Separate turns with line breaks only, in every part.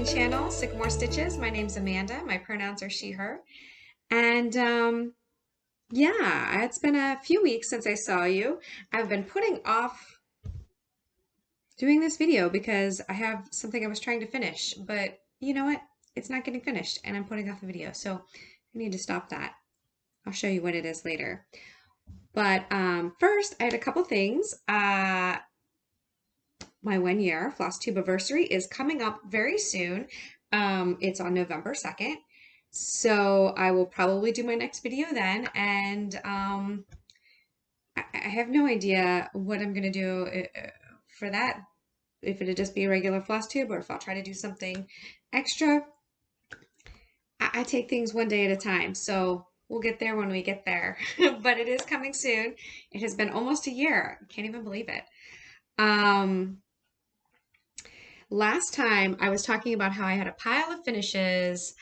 channel, Sycamore Stitches. My name's Amanda. My pronouns are she, her. And yeah, it's been a few weeks since I saw you. I've been putting off doing this video because I have something I was trying to finish, but you know what? It's not getting finished and I'm putting off the video. So I need to stop that. I'll show you what it is later. But first, I had a couple things. My 1 year Flosstube anniversary is coming up very soon. It's on November 2nd. So I will probably do my next video then. And I have no idea what I'm going to do for that. If it'll just be a regular Flosstube or if I'll try to do something extra. I take things one day at a time. So we'll get there when we get there. But it is coming soon. It has been almost a year. I can't even believe it. Last time I was talking about how I had a pile of finishes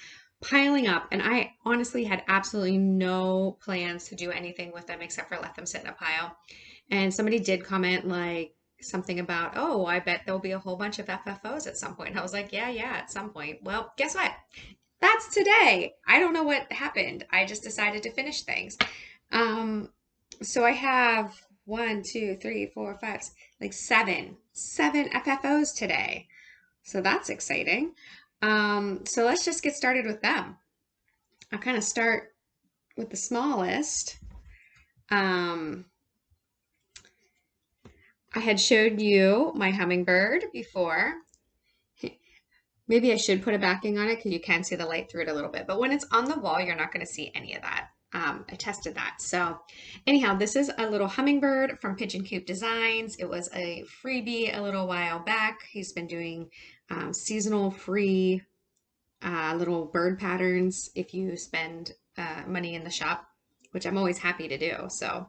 piling up, and I honestly had absolutely no plans to do anything with them except for let them sit in a pile. And somebody did comment like something about, oh, I bet there'll be a whole bunch of FFOs at some point. And I was like, yeah, at some point. Well, guess what? That's today. I don't know what happened. I just decided to finish things. So I have 1, 2, 3, 4, 5, like seven FFOs today. So that's exciting. So let's just get started with them. I'll kind of start with the smallest. I had showed you my hummingbird before. Maybe I should put a backing on it because you can see the light through it a little bit. But when it's on the wall, you're not going to see any of that. I tested that. So anyhow, this is a little hummingbird from Pigeon Coop Designs. It was a freebie a little while back. He's been doing seasonal free little bird patterns if you spend money in the shop, which I'm always happy to do. So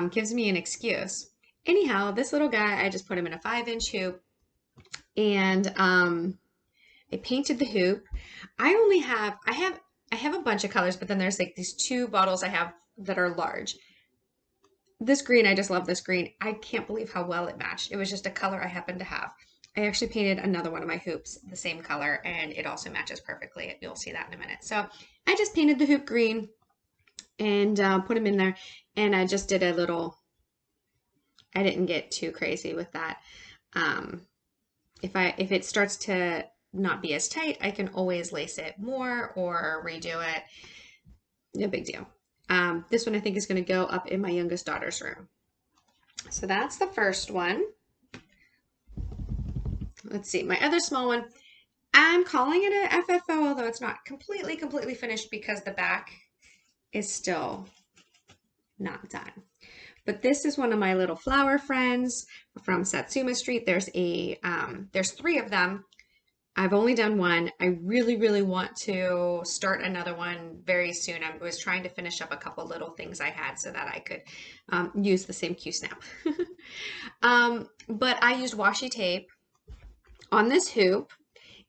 gives me an excuse. Anyhow, this little guy, I just put him in a 5-inch hoop and I painted the hoop. I have a bunch of colors, but then there's like these 2 bottles I have that are large. This green, I just love this green. I can't believe how well it matched. It was just a color I happened to have. I actually painted another one of my hoops the same color and it also matches perfectly. You'll see that in a minute. So I just painted the hoop green and put them in there. And I just did a little, I didn't get too crazy with that. If it starts to not be as tight, I can always lace it more or redo it. No big deal. This one I think is going to go up in my youngest daughter's room. So that's the first one. Let's see, my other small one, I'm calling it an FFO, although it's not completely finished because the back is still not done. But this is one of my little flower friends from Satsuma Street. There's 3 of them. I've only done one. I really want to start another one very soon. I was trying to finish up a couple little things I had so that I could use the same Q-snap. But I used washi tape on this hoop.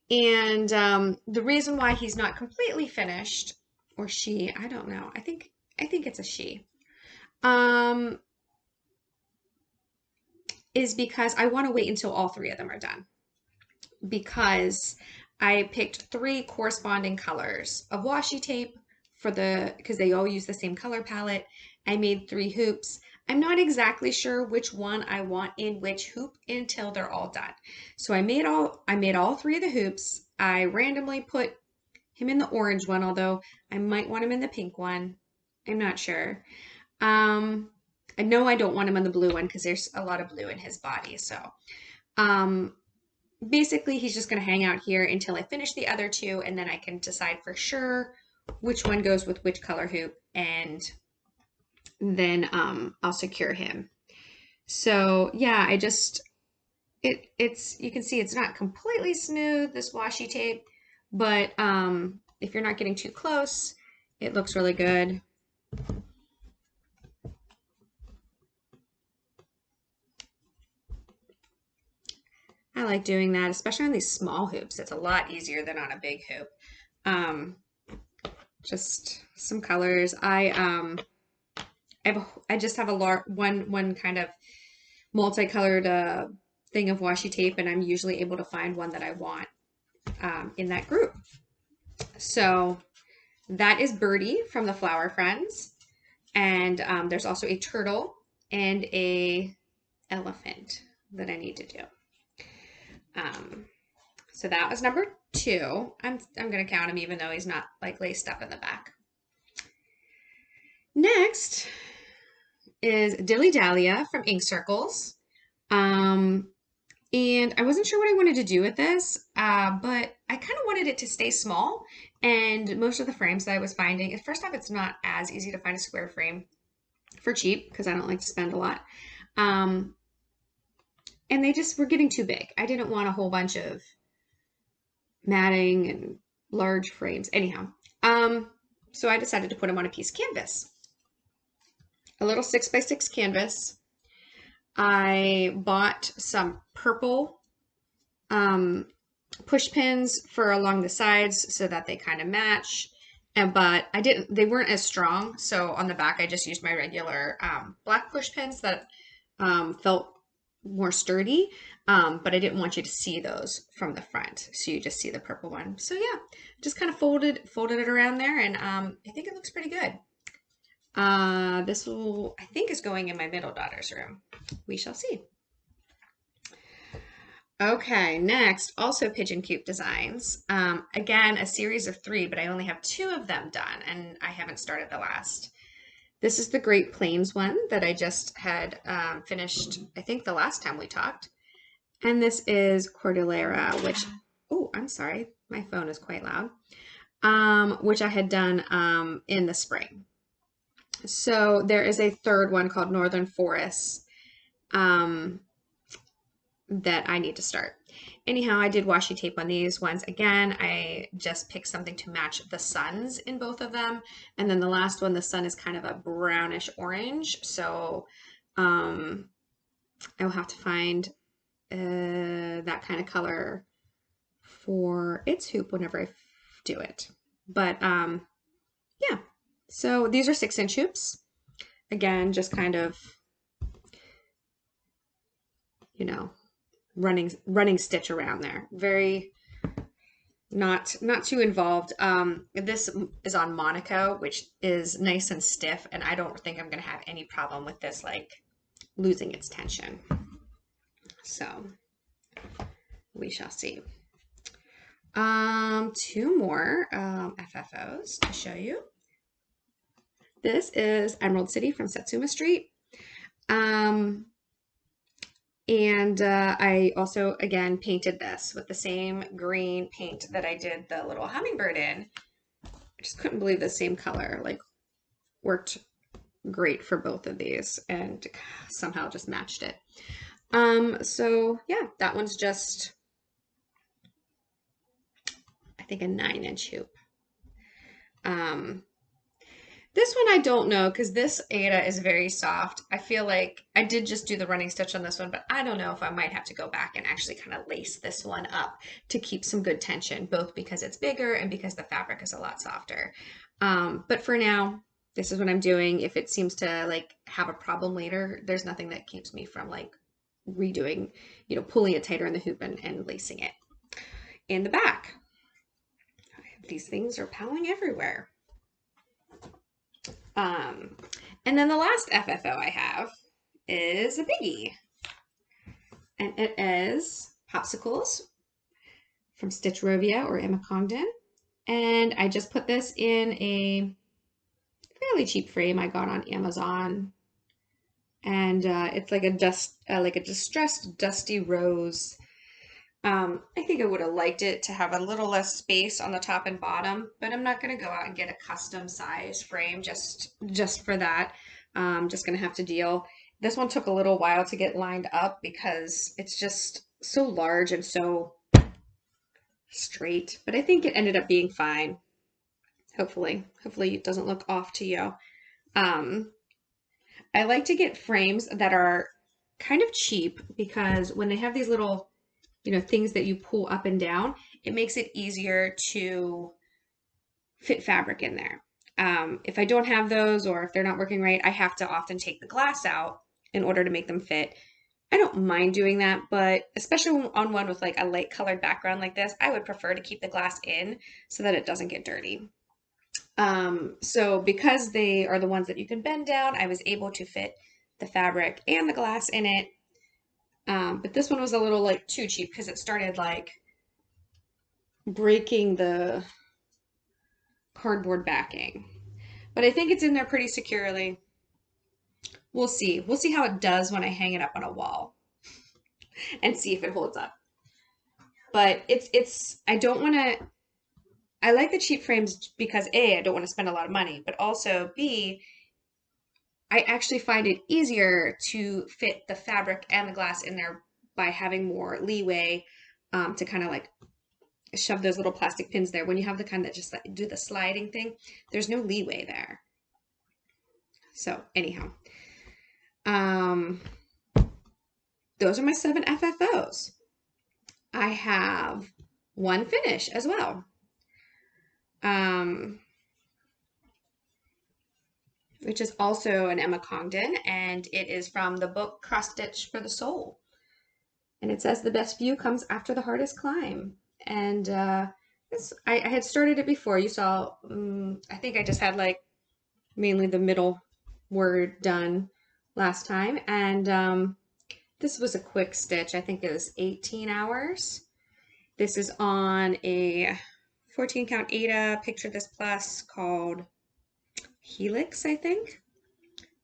And the reason why he's not completely finished, or she, I don't know. I think it's a she. Is because I want to wait until all 3 of them are done. Because I picked 3 corresponding colors of washi tape because they all use the same color palette. I made 3 hoops. I'm not exactly sure which one I want in which hoop until they're all done. So I made all 3 of the hoops. I randomly put him in the orange one, although I might want him in the pink one. I'm not sure. I know I don't want him on the blue one because there's a lot of blue in his body. So basically, he's just going to hang out here until I finish the other 2, and then I can decide for sure which one goes with which color hoop, and then I'll secure him. So yeah, it's you can see it's not completely smooth, this washi tape, but if you're not getting too close, it looks really good. I like doing that, especially on these small hoops. It's a lot easier than on a big hoop. Just some colors. I just have one kind of multicolored thing of washi tape, and I'm usually able to find one that I want. in that group. So that is Bertie from the Flower Friends. And there's also a turtle and a elephant that I need to do. So that was number 2. I'm gonna count him even though he's not like laced up in the back. Next is Dilly Dahlia from Ink Circles. And I wasn't sure what I wanted to do with this, but I kind of wanted it to stay small. And most of the frames that I was finding, first off, it's not as easy to find a square frame for cheap because I don't like to spend a lot. And they just were getting too big. I didn't want a whole bunch of matting and large frames. Anyhow, so I decided to put them on a piece of canvas. A little 6x6 canvas. I bought some purple push pins for along the sides so that they kind of match. But they weren't as strong. So on the back, I just used my regular black push pins that felt more sturdy. But I didn't want you to see those from the front. So you just see the purple one. So yeah, just kind of folded it around there. And I think it looks pretty good. This I think is going in my middle daughter's room. We shall see. Okay, next, also Pigeon Coop designs. Again, a series of 3, but I only have 2 of them done, and I haven't started the last. This is the Great Plains one that I just had finished, I think, the last time we talked. And this is Cordillera, which, oh, I'm sorry, my phone is quite loud, which I had done in the spring. So there is a third one called Northern Forests that I need to start. Anyhow, I did washi tape on these ones. Again, I just picked something to match the suns in both of them. And then the last one, the sun is kind of a brownish orange. So I will have to find that kind of color for its hoop whenever I do it. But yeah, so these are 6-inch hoops. Again, just kind of, you know, running stitch around there. Very not too involved. This is on Monaco, which is nice and stiff, and I don't think I'm gonna have any problem with this like losing its tension. So we shall see. 2 more FFOs to show you. This is Emerald City from Satsuma Street. And I also, again, painted this with the same green paint that I did the little hummingbird in. I just couldn't believe the same color, like, worked great for both of these and somehow just matched it. So yeah, that one's just, I think, a 9-inch hoop. This one I don't know because this Aida is very soft. I feel like I did just do the running stitch on this one, but I don't know if I might have to go back and actually kind of lace this one up to keep some good tension, both because it's bigger and because the fabric is a lot softer. But for now, this is what I'm doing. If it seems to like have a problem later, there's nothing that keeps me from like redoing, you know, pulling it tighter in the hoop and lacing it. In the back, these things are piling everywhere. And then the last FFO I have is a biggie, and it is Popsicles from Stitchrovia or Emma Congdon. And I just put this in a fairly cheap frame I got on Amazon, and it's like a distressed dusty rose. I think I would have liked it to have a little less space on the top and bottom, but I'm not going to go out and get a custom size frame just for that. I'm just going to have to deal. This one took a little while to get lined up because it's just so large and so straight, but I think it ended up being fine. Hopefully it doesn't look off to you. I like to get frames that are kind of cheap because when they have these little, you know, things that you pull up and down, it makes it easier to fit fabric in there. If I don't have those, or if they're not working right, I have to often take the glass out in order to make them fit. I don't mind doing that, but especially on one with like a light colored background like this, I would prefer to keep the glass in so that it doesn't get dirty. So because they are the ones that you can bend down, I was able to fit the fabric and the glass in it. But this one was a little like too cheap because it started like breaking the cardboard backing. But I think it's in there pretty securely. We'll see. We'll see how it does when I hang it up on a wall and see if it holds up. But I don't want to, I like the cheap frames because A, I don't want to spend a lot of money, but also B, I actually find it easier to fit the fabric and the glass in there by having more leeway to kind of like shove those little plastic pins there. When you have the kind that just do the sliding thing, there's no leeway there. So anyhow, those are my 7 FFOs. I have one finish as well. Which is also an Emma Congdon, and it is from the book Cross Stitch for the Soul. And it says the best view comes after the hardest climb. And I had started it before. You saw, I think I just had like mainly the middle word done last time. And this was a quick stitch. I think it was 18 hours. This is on a 14 count Aida Picture This Plus called Helix, I think.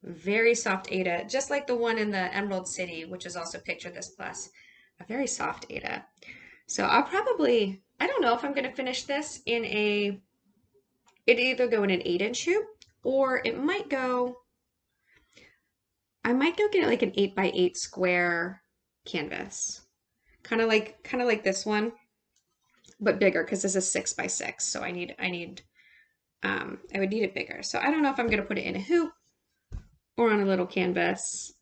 Very soft Aida, just like the one in the Emerald City, which is also Picture This Plus. A very soft Aida. So I'll probably, I don't know if I'm going to finish this in it'd either go in an 8-inch hoop or it might go, I might go get like an 8x8 square canvas. Kind of like this one, but bigger because this is 6x6. So I would need it bigger. So I don't know if I'm going to put it in a hoop or on a little canvas.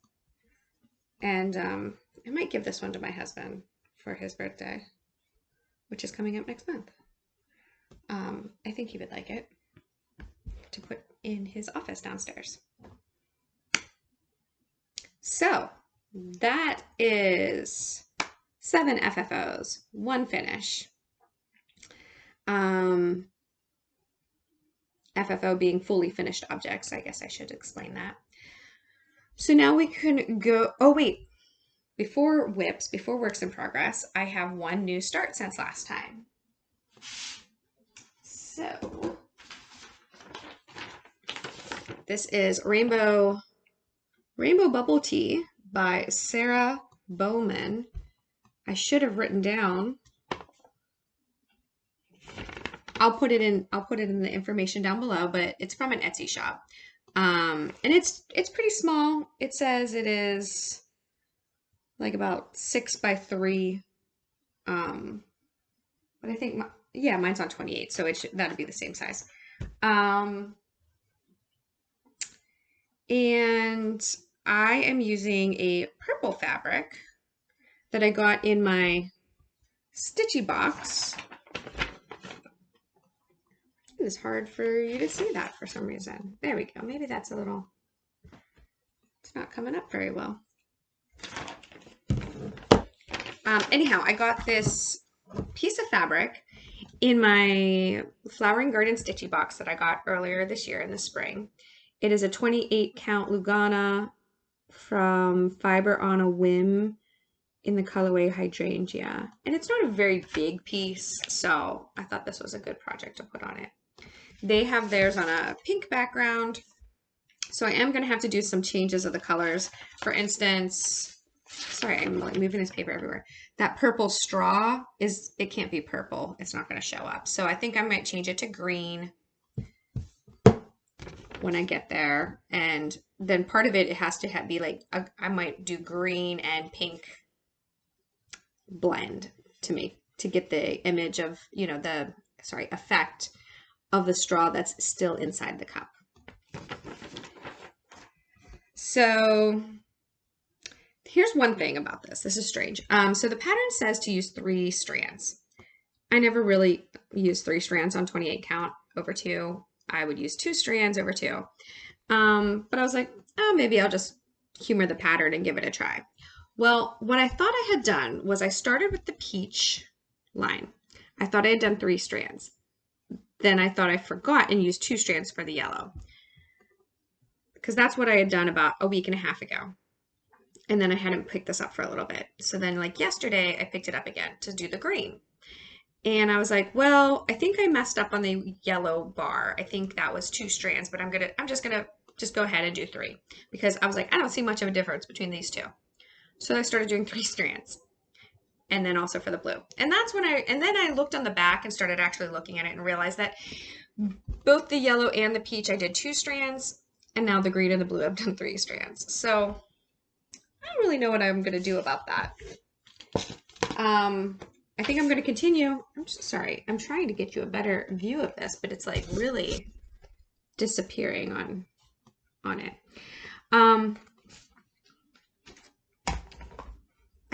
And I might give this one to my husband for his birthday, which is coming up next month. I think he would like it to put in his office downstairs. So that is 7 FFOs, 1 finish. FFO being fully finished objects. I guess I should explain that. So now we can go, oh wait, before WIPs, before works in progress, I have one new start since last time. So this is Rainbow Bubble Tea by Sarah Baumann. I should have written down. I'll put it in the information down below, but it's from an Etsy shop. And it's pretty small. It says it is like about 6x3. But I think yeah, mine's on 28, so that'd be the same size. And I am using a purple fabric that I got in my stitchy box. It is hard for you to see that for some reason. There we go. Maybe that's a little, it's not coming up very well. Anyhow, I got this piece of fabric in my Flowering Garden Stitchy box that I got earlier this year in the spring. It is a 28 count Lugana from Fiber on a Whim in the colorway Hydrangea. And it's not a very big piece, so I thought this was a good project to put on it. They have theirs on a pink background, so I am going to have to do some changes of the colors. For instance, sorry, I'm like moving this paper everywhere. That purple straw it can't be purple. It's not going to show up. So I think I might change it to green when I get there. And then part of it has to be like, I might do green and pink blend to get the image of, you know, effect of the straw that's still inside the cup. So here's one thing about this. This is strange. So the pattern says to use 3 strands. I never really use 3 strands on 28 count over 2. I would use 2 strands over 2. But I was like, oh, maybe I'll just humor the pattern and give it a try. Well, what I thought I had done was I started with the peach line. I thought I had done 3 strands. Then I thought I forgot and used 2 strands for the yellow, because that's what I had done about a week and a half ago. And then I hadn't picked this up for a little bit. So then like yesterday, I picked it up again to do the green. And I was like, well, I think I messed up on the yellow bar. I think that was 2 strands, but I'm just gonna go ahead and do 3, because I was like, I don't see much of a difference between these two. So I started doing 3 strands, and then also for the blue. And then I looked on the back and started actually looking at it and realized that both the yellow and the peach, I did 2 strands, and now the green and the blue, I've done 3 strands. So I don't really know what I'm gonna do about that. I think I'm going to continue. I'm sorry. I'm trying to get you a better view of this, but it's like really disappearing on it. I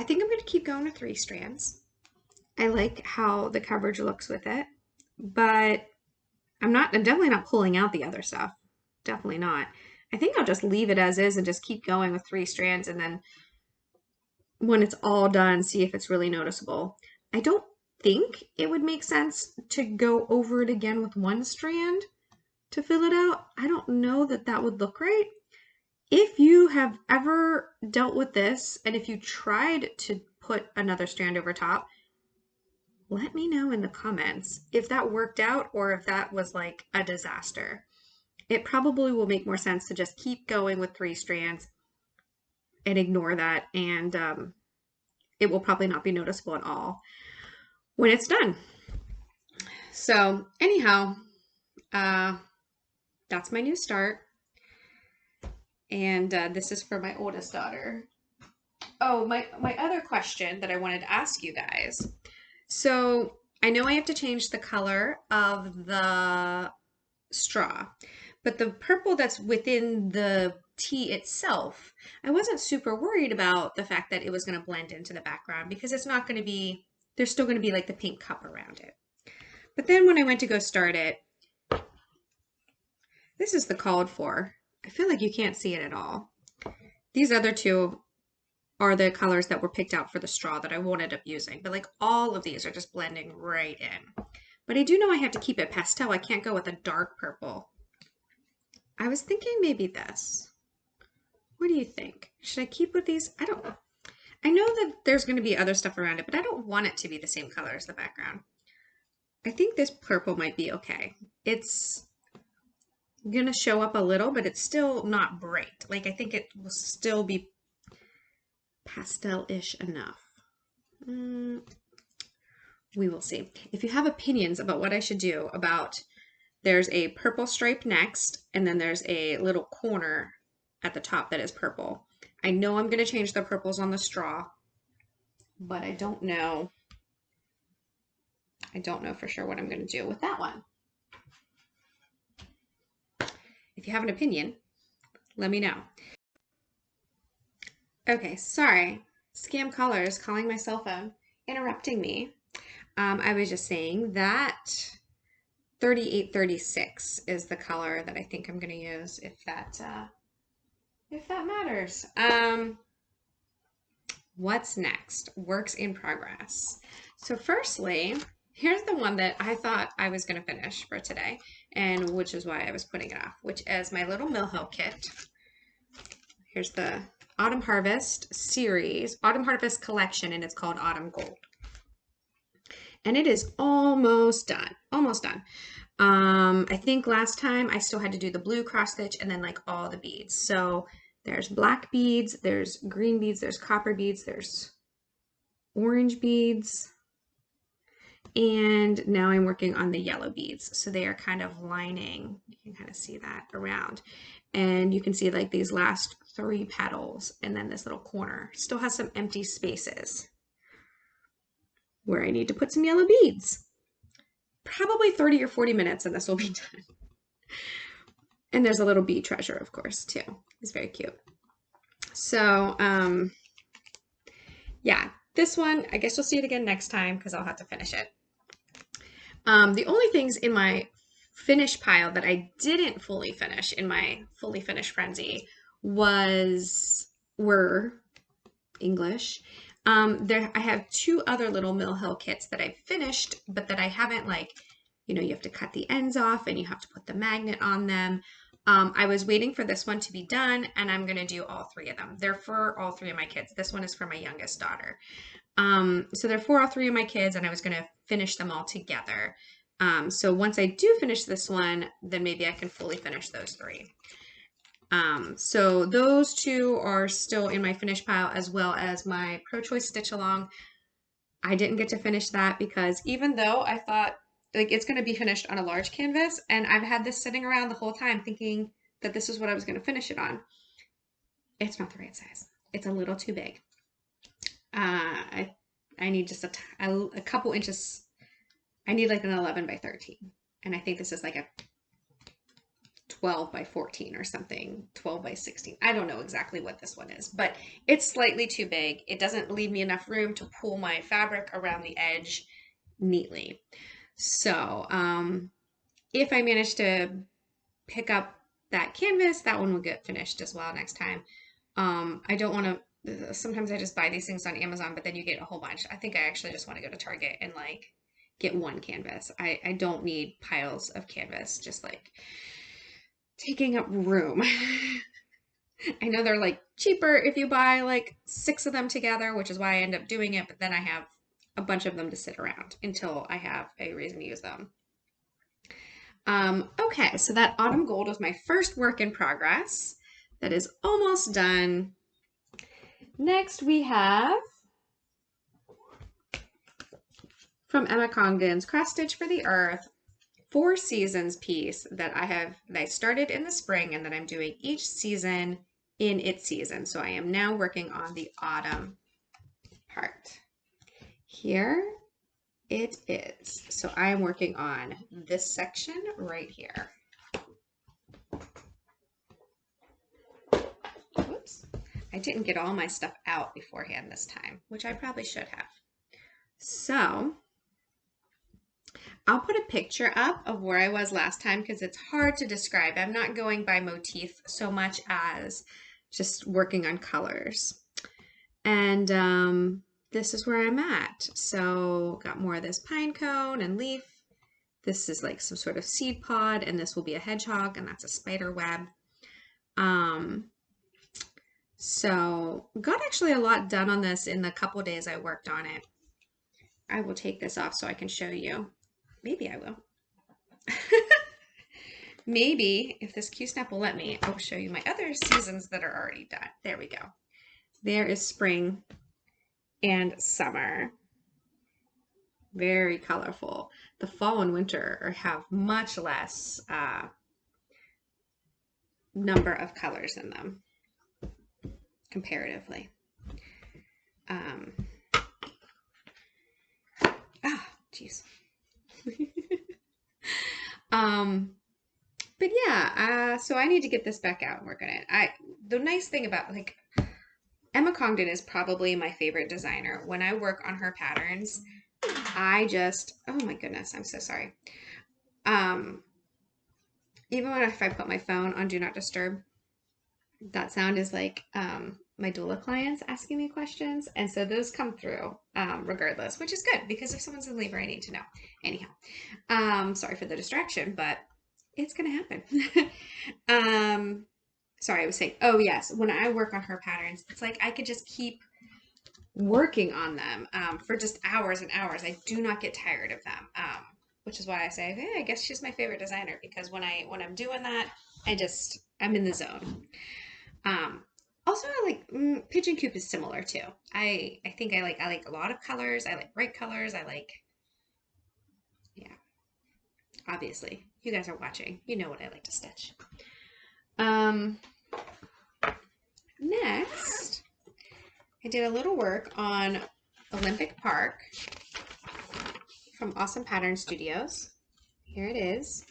think I'm going to keep going with 3 strands. I like how the coverage looks with it, but I'm definitely not pulling out the other stuff. Definitely not. I think I'll just leave it as is and just keep going with 3 strands, and then when it's all done, see if it's really noticeable. I don't think it would make sense to go over it again with 1 strand to fill it out. I don't know that that would look right. If you have ever dealt with this, and if you tried to put another strand over top, let me know in the comments if that worked out or if that was like a disaster. It probably will make more sense to just keep going with 3 strands and ignore that, and it will probably not be noticeable at all when it's done. So anyhow, that's my new start. And this is for my oldest daughter. Oh, my other question that I wanted to ask you guys. So I know I have to change the color of the straw, but the purple that's within the tea itself, I wasn't super worried about the fact that it was going to blend into the background, because it's not going to be, there's still going to be like the pink cup around it. But then when I went to go start it, this is the called for. I feel like you can't see it at all. These other 2 are the colors that were picked out for the straw that I won't end up using, but like all of these are just blending right in. But I do know I have to keep it pastel. I can't go with a dark purple. I was thinking maybe this. What do you think? Should I keep with these? I don't know. I know that there's going to be other stuff around it, but I don't want it to be the same color as the background. I think this purple might be okay. It's going to show up a little, but it's still not bright. Like, I think it will still be pastel-ish enough. We will see. If you have opinions about what I should do about, there's a purple stripe next, and then there's a little corner at the top that is purple. I know I'm going to change the purples on the straw, but I don't know. I don't know for sure what I'm going to do with that one. If you have an opinion, let me know. Okay, sorry. Scam callers calling my cell phone, interrupting me. I was just saying that 3836 is the color that I think I'm going to use, if that matters. What's next? Works in progress. So firstly, here's the one that I thought I was going to finish for today, and which is why I was putting it off, which is my little Mill Hill kit. Here's the Autumn Harvest series, Autumn Harvest collection, and it's called Autumn Gold. And it is almost done, almost done. I think last time I still had to do the blue cross stitch and then like all the beads. So there's black beads, there's green beads, there's copper beads, there's orange beads. And now I'm working on the yellow beads. So they are kind of lining, you can kind of see that around. And you can see like these last 3 petals, and then this little corner still has some empty spaces where I need to put some yellow beads. Probably 30 or 40 minutes and this will be done. And there's a little bee treasure, of course, too. It's very cute. So, yeah, this one, I guess you'll see it again next time because I'll have to finish it. The only things in my finish pile that I didn't fully finish in my fully finished frenzy were English. I have two other little Mill Hill kits that I've finished, but that I haven't like, you have to cut the ends off and you have to put the magnet on them. I was waiting for this one to be done, and I'm going to do all three of them. They're for all three of my kids. This one is for my youngest daughter. So they're for all three of my kids, and I was going to finish them all together. So once I do finish this one, then maybe I can fully finish those three. So those two are still in my finish pile, as well as my Pro Choice Stitch Along. I didn't get to finish that because even though I thought like it's going to be finished on a large canvas, and I've had this sitting around the whole time thinking that this is what I was going to finish it on, it's not the right size. It's a little too big. I need just a couple inches. I need like an 11 by 13, and I think this is like a 12 by 14 or something, 12 by 16. I don't know exactly what this one is, but it's slightly too big. It doesn't leave me enough room to pull my fabric around the edge neatly. So if I manage to pick up that canvas, that one will get finished as well next time. I don't want to, sometimes I just buy these things on Amazon, but then you get a whole bunch. I think I actually just want to go to Target and like get one canvas. I don't need piles of canvas, just like taking up room. I know they're like cheaper if you buy like 6 of them together, which is why I end up doing it, but then I have a bunch of them to sit around until I have a reason to use them. Okay, so that autumn gold was my first work in progress. That is almost done. Next we have from Emma Congdon's Cross Stitch for the Earth 4 seasons piece that I started in the spring, and that I'm doing each season in its season. So I am now working on the autumn part. Here it is. So I am working on this section right here. Whoops. I didn't get all my stuff out beforehand this time, which I probably should have. So I'll put a picture up of where I was last time because it's hard to describe. I'm not going by motif so much as just working on colors. And this is where I'm at. So got more of this pine cone and leaf. This is like some sort of seed pod, and this will be a hedgehog, and that's a spider web. So got actually a lot done on this in the couple days I worked on it. I will take this off so I can show you. Maybe I will. Maybe if this Q-Snap will let me, I'll show you my other seasons that are already done. There we go. There is spring and summer. Very colorful. The fall and winter have much less number of colors in them comparatively. Geez. But yeah, so I need to get this back out and work on it. The nice thing about like Emma Congdon is probably my favorite designer. When I work on her patterns, I just, oh my goodness, I'm so sorry. Even if I put my phone on Do Not Disturb, that sound is like my doula clients asking me questions. And so those come through regardless, which is good because if someone's in labor, I need to know. Anyhow, sorry for the distraction, but it's going to happen. Sorry, I was saying, oh yes, when I work on her patterns, it's like I could just keep working on them for just hours and hours. I do not get tired of them, which is why I say, hey, I guess she's my favorite designer, because when I'm doing that, I'm in the zone. Also, I like Pigeon Coop is similar too. I think I like a lot of colors. I like bright colors. Yeah, obviously you guys are watching. You know what I like to stitch. Next, I did a little work on Olympic Park from Awesome Pattern Studios. Here it is.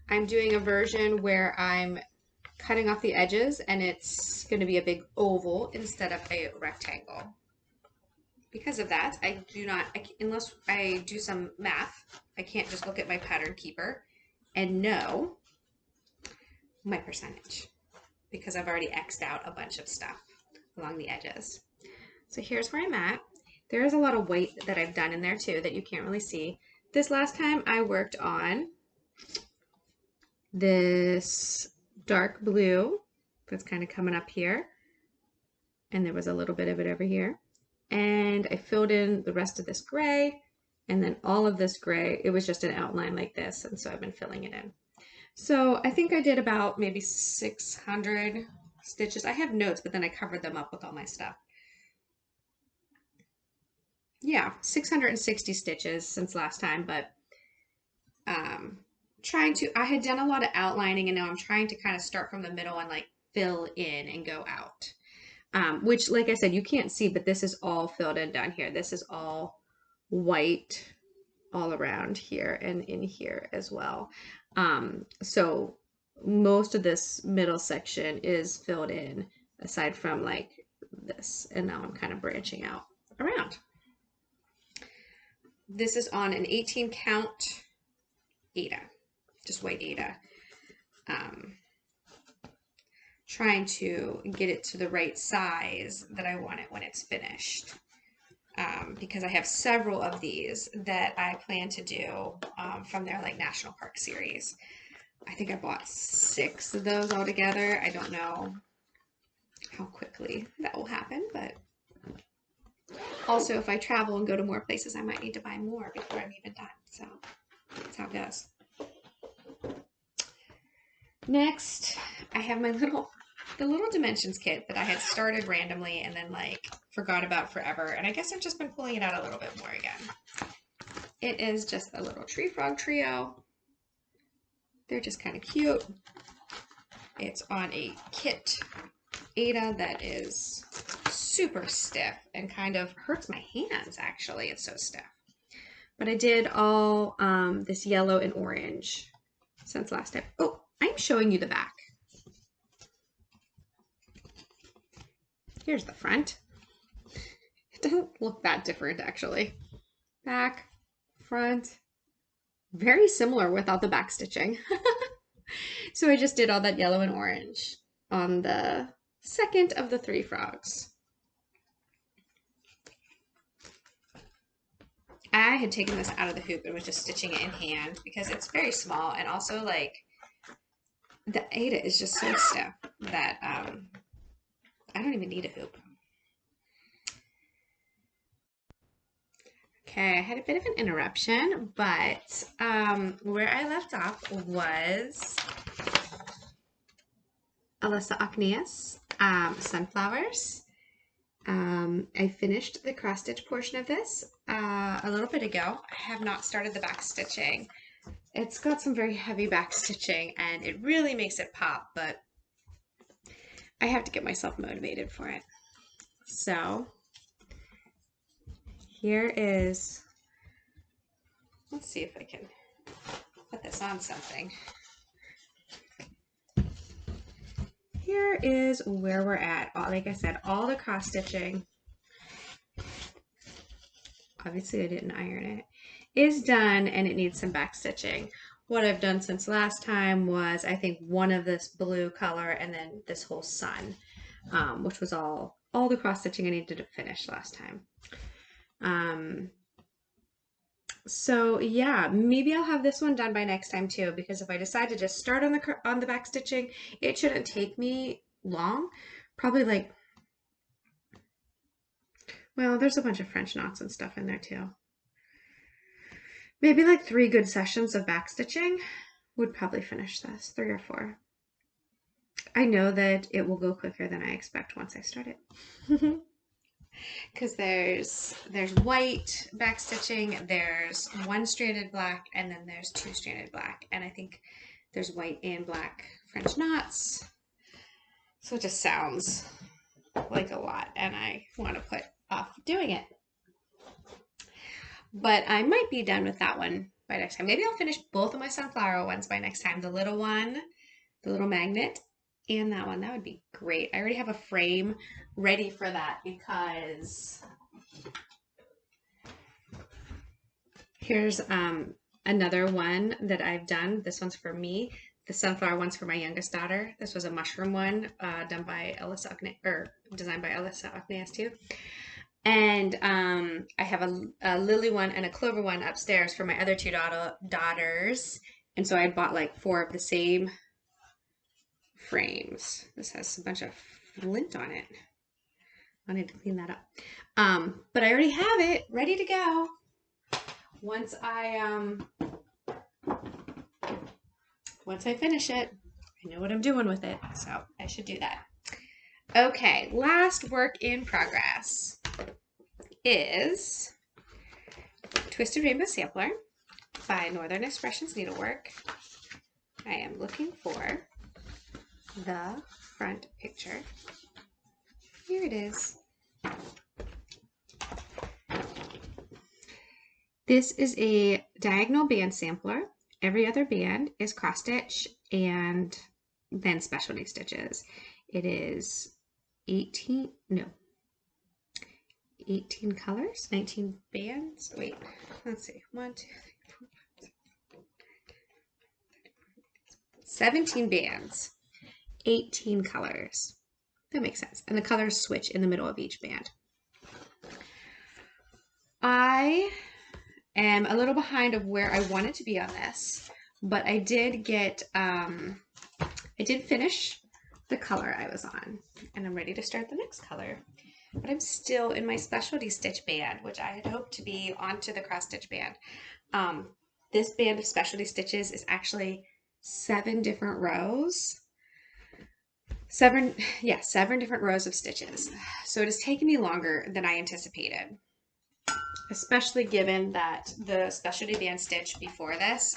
I'm doing a version where I'm cutting off the edges, and it's going to be a big oval instead of a rectangle. Because of that, unless I do some math, I can't just look at my pattern keeper and know my percentage, because I've already X'd out a bunch of stuff along the edges. So here's where I'm at. There is a lot of white that I've done in there too that you can't really see. This last time I worked on this dark blue that's kind of coming up here. And there was a little bit of it over here. And I filled in the rest of this gray and then all of this gray. It was just an outline like this. And so I've been filling it in. So I think I did about maybe 600 stitches. I have notes, but then I covered them up with all my stuff. Yeah, 660 stitches since last time, but I had done a lot of outlining and now I'm trying to kind of start from the middle and like fill in and go out. Which, like I said, you can't see, but this is all filled in down here. This is all white all around here and in here as well. So most of this middle section is filled in aside from like this. And now I'm kind of branching out around. This is on an 18 count Aida, just white Aida. Trying to get it to the right size that I want it when it's finished. Because I have several of these that I plan to do from their like National Park series. I think I bought 6 of those altogether. I don't know how quickly that will happen, but also if I travel and go to more places, I might need to buy more before I'm even done. So that's how it goes. Next, I have my the little dimensions kit that I had started randomly and then like forgot about forever. And I guess I've just been pulling it out a little bit more again. It is just a little tree frog trio. They're just kind of cute. It's on a kit Aida that is super stiff and kind of hurts my hands actually. It's so stiff. But I did all this yellow and orange since last time. Oh, I'm showing you the back. Here's the front. It doesn't look that different actually. Back, front, very similar without the back stitching. So I just did all that yellow and orange on the second of the 3 frogs. I had taken this out of the hoop and was just stitching it in hand because it's very small, and also like the Aida is just so stiff that I don't even need a hoop. Okay, I had a bit of an interruption, but where I left off was Alisa Okneas, sunflowers. I finished the cross stitch portion of this a little bit ago. I have not started the back stitching. It's got some very heavy back stitching and it really makes it pop, but I have to get myself motivated for it. So here is, let's see if I can put this on something. Here is where we're at. Like I said, all the cross stitching, obviously I didn't iron it, is done and it needs some back stitching. What I've done since last time was I think one of this blue color and then this whole sun, which was all the cross stitching I needed to finish last time. So yeah, maybe I'll have this one done by next time too, because if I decide to just start on the back stitching, it shouldn't take me long. Probably like, well, there's a bunch of French knots and stuff in there too. Maybe like 3 good sessions of back stitching would probably finish this, 3 or 4. I know that it will go quicker than I expect once I start it. Because there's white back stitching, there's 1 stranded black, and then there's 2 stranded black, and I think there's white and black French knots. So it just sounds like a lot, and I want to put off doing it. But I might be done with that one by next time. Maybe I'll finish both of my sunflower ones by next time. The little one, the little magnet, and that one. That would be great. I already have a frame ready for that because here's another one that I've done. This one's for me. The sunflower one's for my youngest daughter. This was a mushroom one designed by Alisa Okneas too. And I have a lily one and a clover one upstairs for my other two daughters. And so I bought like 4 of the same frames. This has a bunch of lint on it. I need to clean that up. But I already have it ready to go. Once I finish it, I know what I'm doing with it, so I should do that. Okay, last work in progress is Twisted Rainbow Sampler by Northern Expressions Needlework. I am looking for the front picture. Here it is. This is a diagonal band sampler. Every other band is cross stitch and then specialty stitches. It is 18 colors, 19 bands. Wait, let's see. 1, 2, 3, 4, 5, 6, 17 bands, 18 colors. That makes sense. And the colors switch in the middle of each band. I am a little behind of where I wanted to be on this, but I did get, I did finish the color I was on, and I'm ready to start the next color. But I'm still in my specialty stitch band, which I had hoped to be onto the cross stitch band. This band of specialty stitches is actually 7 different rows. 7 different rows of stitches. So it has taken me longer than I anticipated, especially given that the specialty band stitch before this,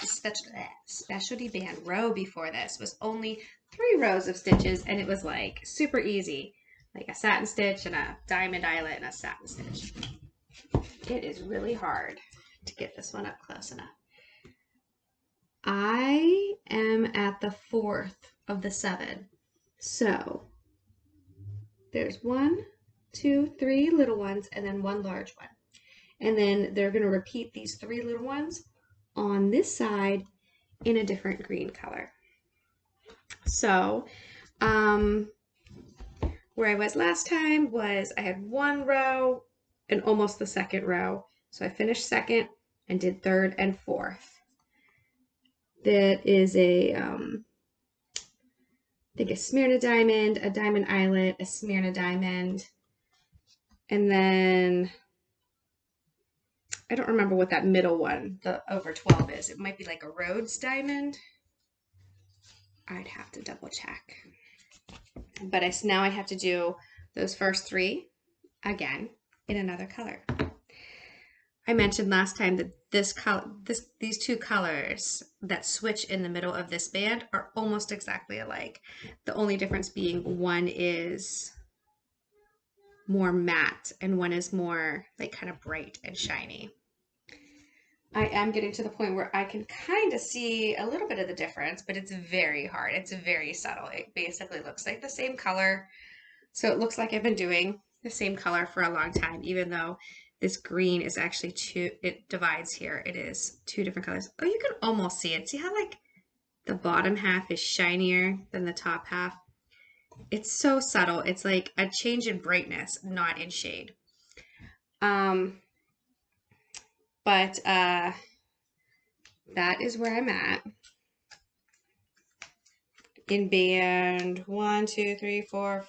specialty band row before this was only 3 rows of stitches, and it was like super easy, like a satin stitch and a diamond eyelet and a satin stitch. It is really hard to get this one up close enough. I am at the 4th of the 7. So there's 1, 2, 3 little ones and then 1 large one. And then they're going to repeat these 3 little ones on this side in a different green color. So where I was last time was I had 1 row and almost the 2nd row. So I finished 2nd and did 3rd and 4th. That is a I think a Smyrna diamond, a diamond eyelet, a Smyrna diamond, and then I don't remember what that middle one, the over 12 is. It might be like a Rhodes diamond. I'd have to double check. But now I have to do those first 3 again in another color. I mentioned last time that these 2 colors that switch in the middle of this band are almost exactly alike. The only difference being one is more matte and one is more like kind of bright and shiny. I am getting to the point where I can kind of see a little bit of the difference, but it's very hard. It's very subtle. It basically looks like the same color. So it looks like I've been doing the same color for a long time, even though this green is actually it divides here. It is 2 different colors. Oh, you can almost see it. See how like the bottom half is shinier than the top half? It's so subtle. It's like a change in brightness, not in shade. But that is where I'm at. In band 1, 2, 3, 4,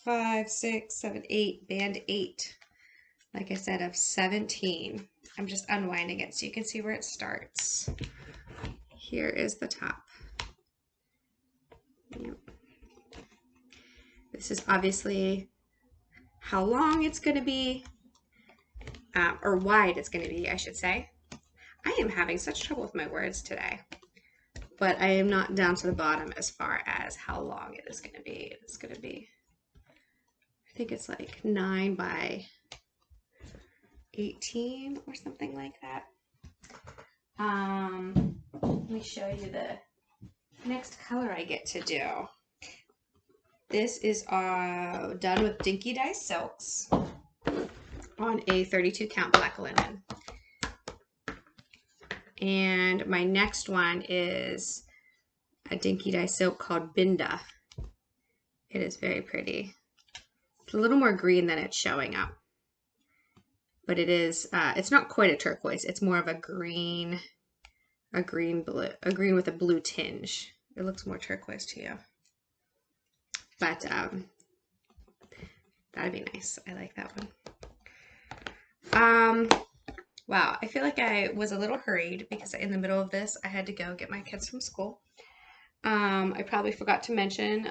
5, 6, 7, 8, band 8. Like I said, of 17. I'm just unwinding it so you can see where it starts. Here is the top. Yep. This is obviously how long it's going to be, or wide it's going to be, I should say. I am having such trouble with my words today, but I am not down to the bottom as far as how long it is going to be. It's going to be, I think it's like 9 by 18 or something like that. Let me show you the next color I get to do. This is done with Dinky Dye Silks on a 32 count black linen. And my next one is a Dinky Dye Silk called Binda. It is very pretty. It's a little more green than it's showing up. but it is, it's not quite a turquoise. It's more of a green blue, a green with a blue tinge. It looks more turquoise to you. But that'd be nice. I like that one. Wow, I feel like I was a little hurried because in the middle of this, I had to go get my kids from school. I probably forgot to mention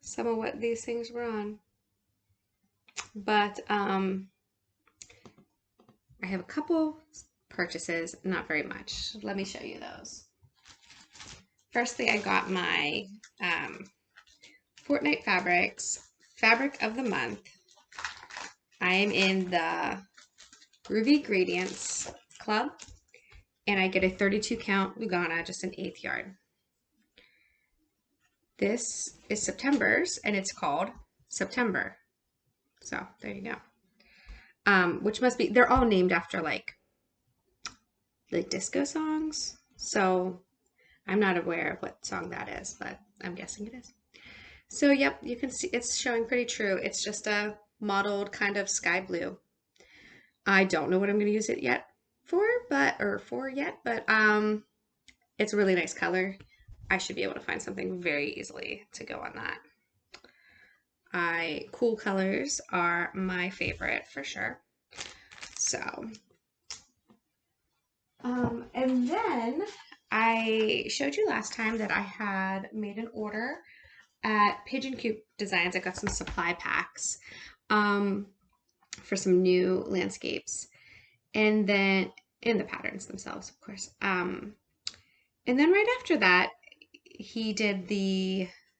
some of what these things were on. But I have a couple purchases, not very much. Let me show you those. Firstly, I got my Fortnight Fabrics Fabric of the Month. I am in the Groovy Gradients Club, and I get a 32 count Lugana, just an 1/8 yard. This is September's, and it's called September. So there you go. Which must be, they're all named after like disco songs. So I'm not aware of what song that is, but I'm guessing it is. So yep, you can see it's showing pretty true. It's just a mottled kind of sky blue. I don't know what I'm going to use it yet for, but it's a really nice color. I should be able to find something very easily to go on that. Cool colors are my favorite for sure. So, and then I showed you last time that I had made an order at Pigeon Coop Designs. I got some supply packs for some new landscapes, and then in the patterns themselves, of course. And then right after that, he did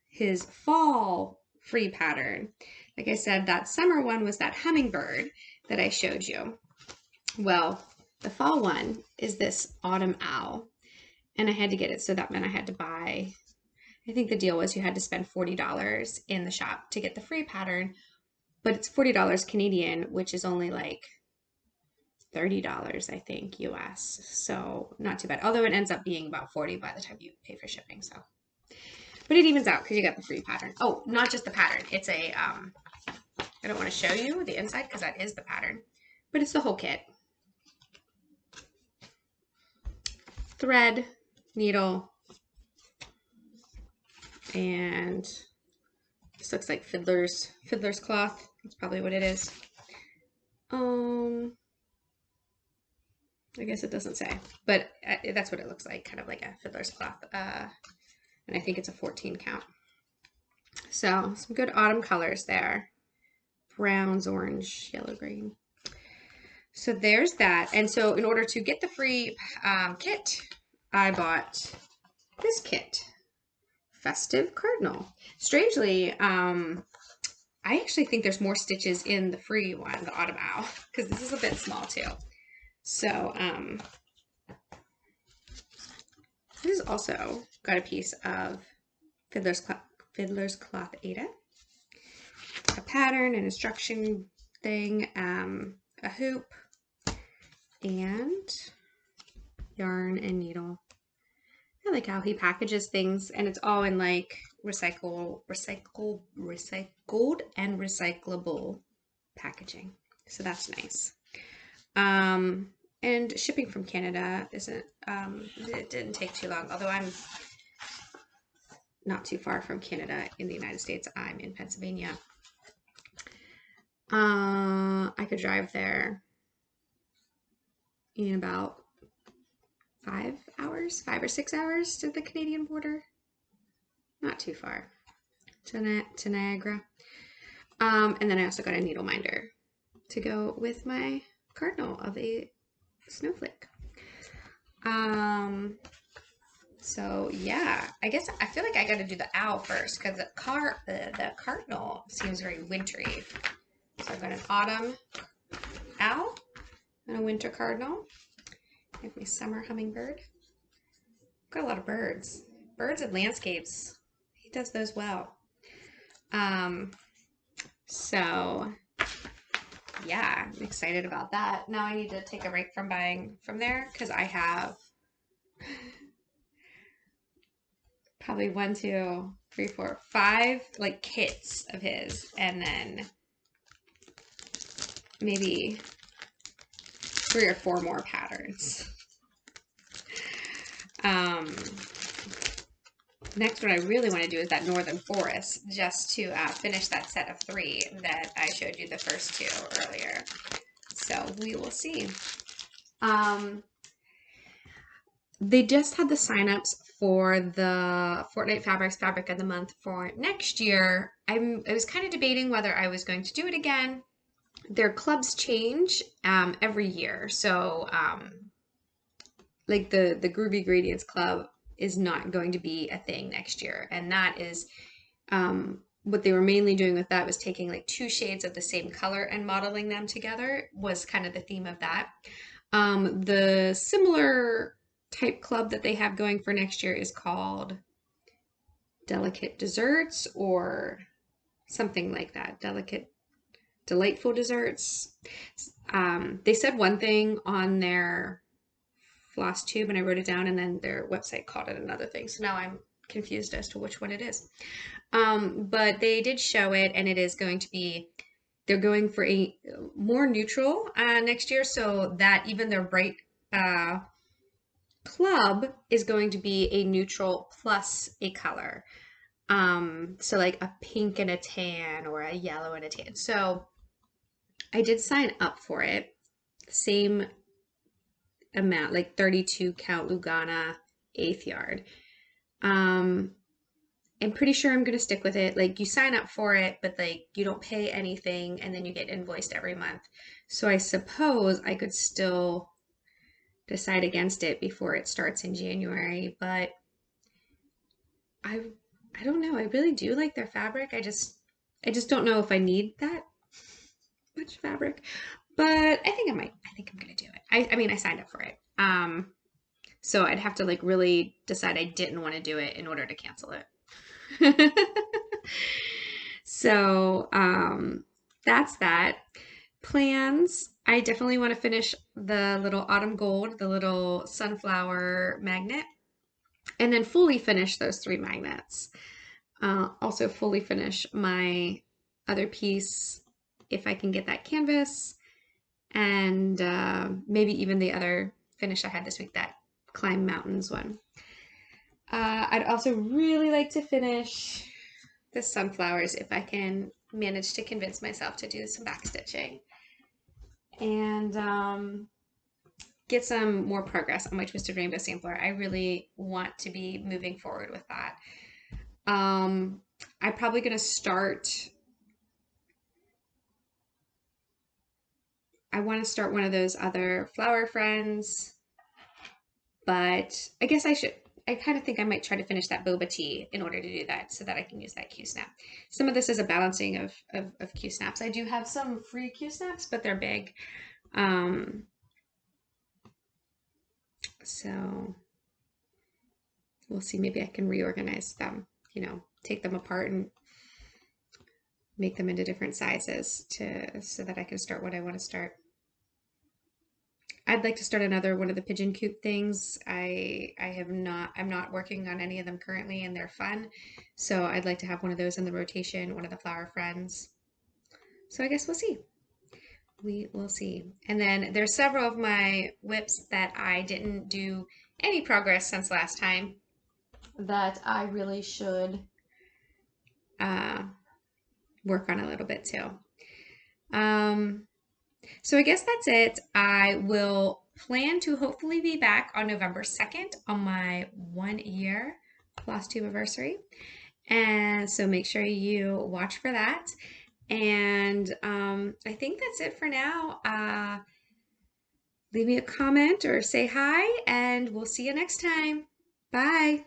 his fall free pattern. Like I said, that summer one was that Hummingbird that I showed you. Well, the fall one is this Autumn Owl, and I had to get it, so that meant I had to buy, I think the deal was you had to spend $40 in the shop to get the free pattern, but it's $40 Canadian, which is only like $30, I think, US. So not too bad. Although it ends up being about $40 by the time you pay for shipping. So, but it evens out because you got the free pattern. Oh, not just the pattern. It's a, I don't want to show you the inside because that is the pattern, but it's the whole kit. Thread, needle, and this looks like fiddler's cloth. That's probably what it is. I guess it doesn't say, but that's what it looks like, kind of like a fiddler's cloth. And I think it's a 14 count. So some good autumn colors there. Browns, orange, yellow, green. So there's that. And so in order to get the free kit, I bought this kit, Festive Cardinal. Strangely, I actually think there's more stitches in the free one, the Autumn Owl, because this is a bit small too. So this has also got a piece of Fiddler's Cloth Ada, a pattern, an instruction thing, a hoop, and yarn and needle. I like how he packages things, and it's all in like recycled and recyclable packaging. So that's nice. And shipping from Canada isn't, it didn't take too long, although I'm not too far from Canada in the United States. I'm in Pennsylvania. I could drive there in about 5 or 6 hours to the Canadian border. Not too far to Niagara. And then I also got a needle minder to go with my cardinal of a snowflake. So yeah, I guess I feel like I got to do the owl first because the cardinal seems very wintry. So I've got an autumn owl and a winter cardinal. I have my summer hummingbird. Got a lot of birds and landscapes. He does those well. So yeah, I'm excited about that. Now I need to take a break from buying from there because I have probably 1, 2, 3, 4, 5 like kits of his, and then maybe 3 or 4 more patterns. Next, what I really want to do is that Northern Forest, just to finish that set of 3 that I showed you the first 2 earlier. So we will see. They just had the signups for the Fortnight Fabrics Fabric of the Month for next year. I was kind of debating whether I was going to do it again. Their clubs change every year. So like the Groovy Gradients Club is not going to be a thing next year. And that is what they were mainly doing with that was taking like 2 shades of the same color and modeling them together was kind of the theme of that. The similar type club that they have going for next year is called Delicate Desserts or something like that. Delightful Desserts. They said one thing on their Flosstube and I wrote it down, and then their website called it another thing. So now I'm confused as to which one it is. But they did show it, and it is going to be, they're going for a more neutral next year, so that even their bright club is going to be a neutral plus a color. So like a pink and a tan or a yellow and a tan. So I did sign up for it. Same amount, like 32 count Lugana 1/8 yard. I'm pretty sure I'm going to stick with it. Like you sign up for it, but like you don't pay anything and then you get invoiced every month. So I suppose I could still decide against it before it starts in January, but I don't know. I really do like their fabric. I just don't know if I need that much fabric, but I think I might. I think I'm going to do it. I mean, I signed up for it. So I'd have to like really decide I didn't want to do it in order to cancel it. So that's that. Plans. I definitely want to finish the little autumn gold, the little sunflower magnet, and then fully finish those 3 magnets. Also fully finish my other piece if I can get that canvas, and maybe even the other finish I had this week, that Climb Mountains one. I'd also really like to finish the sunflowers if I can manage to convince myself to do some backstitching and get some more progress on my Twisted Rainbow sampler. I really want to be moving forward with that. I'm probably going to start, I want to start one of those other flower friends, but I guess I kind of think I might try to finish that boba tea in order to do that so that I can use that Q-snap. Some of this is a balancing of Q-snaps. I do have some free Q-snaps, but they're big. So we'll see. Maybe I can reorganize them, you know, take them apart and make them into different sizes so that I can start what I want to start. I'd like to start another one of the Pigeon Coop things. I'm not working on any of them currently, and they're fun. So I'd like to have one of those in the rotation, one of the flower friends. So I guess we'll see. We will see. And then there's several of my whips that I didn't do any progress since last time that I really should work on a little bit too. So I guess that's it. I will plan to hopefully be back on November 2nd on my 1-year Flosstube anniversary. And so make sure you watch for that. And I think that's it for now. Leave me a comment or say hi, and we'll see you next time. Bye.